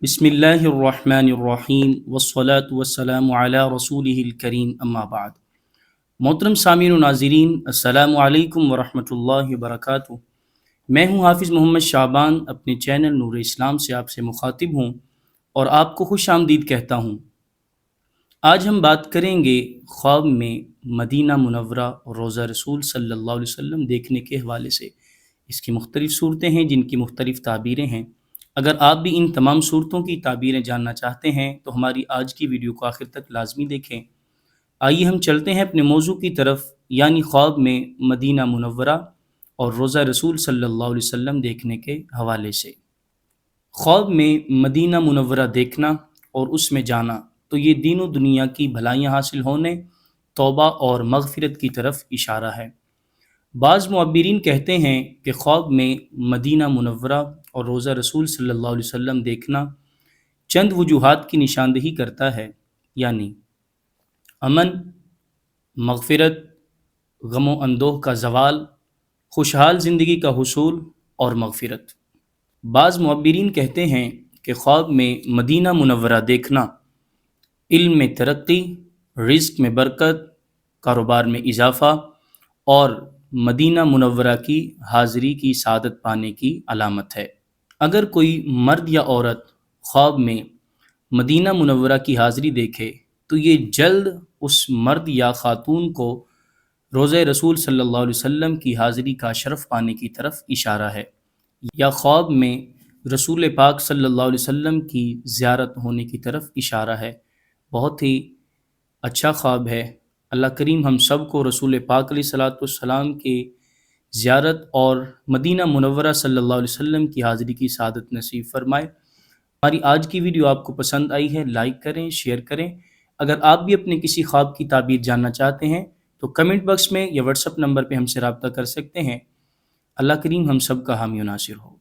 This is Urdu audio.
بسم اللہ الرحمن الرحیم والصلاة والسلام علی رسولہ الکریم اما بعد۔ محترم سامعین و ناظرین، السلام علیکم ورحمۃ اللہ وبرکاتہ۔ میں ہوں حافظ محمد شعبان، اپنے چینل نور اسلام سے آپ سے مخاطب ہوں اور آپ کو خوش آمدید کہتا ہوں۔ آج ہم بات کریں گے خواب میں مدینہ منورہ اور روضہ رسول صلی اللہ علیہ وسلم دیکھنے کے حوالے سے۔ اس کی مختلف صورتیں ہیں جن کی مختلف تعبیریں ہیں۔ اگر آپ بھی ان تمام صورتوں کی تعبیریں جاننا چاہتے ہیں تو ہماری آج کی ویڈیو کو آخر تک لازمی دیکھیں۔ آئیے ہم چلتے ہیں اپنے موضوع کی طرف، یعنی خواب میں مدینہ منورہ اور روضہ رسول صلی اللہ علیہ وسلم دیکھنے کے حوالے سے۔ خواب میں مدینہ منورہ دیکھنا اور اس میں جانا تو یہ دین و دنیا کی بھلائیاں حاصل ہونے، توبہ اور مغفرت کی طرف اشارہ ہے۔ بعض معبرین کہتے ہیں کہ خواب میں مدینہ منورہ اور روضہ رسول صلی اللہ علیہ وسلم دیکھنا چند وجوہات کی نشاندہی کرتا ہے، یعنی امن، مغفرت، غم و اندوہ کا زوال، خوشحال زندگی کا حصول اور مغفرت۔ بعض معبرین کہتے ہیں کہ خواب میں مدینہ منورہ دیکھنا علم میں ترقی، رزق میں برکت، کاروبار میں اضافہ اور مدینہ منورہ کی حاضری کی سعادت پانے کی علامت ہے۔ اگر کوئی مرد یا عورت خواب میں مدینہ منورہ کی حاضری دیکھے تو یہ جلد اس مرد یا خاتون کو روضہ رسول صلی اللہ علیہ وسلم کی حاضری کا شرف پانے کی طرف اشارہ ہے، یا خواب میں رسول پاک صلی اللہ علیہ وسلم کی زیارت ہونے کی طرف اشارہ ہے۔ بہت ہی اچھا خواب ہے۔ اللہ کریم ہم سب کو رسول پاک علیہ الصلوۃ والسلام کی زیارت اور مدینہ منورہ صلی اللہ علیہ وسلم کی حاضری کی سعادت نصیب فرمائے۔ ہماری آج کی ویڈیو آپ کو پسند آئی ہے، لائک کریں، شیئر کریں۔ اگر آپ بھی اپنے کسی خواب کی تعبیر جاننا چاہتے ہیں تو کمنٹ باکس میں یا واٹس ایپ نمبر پہ ہم سے رابطہ کر سکتے ہیں۔ اللہ کریم ہم سب کا حامی و ناصر ہو۔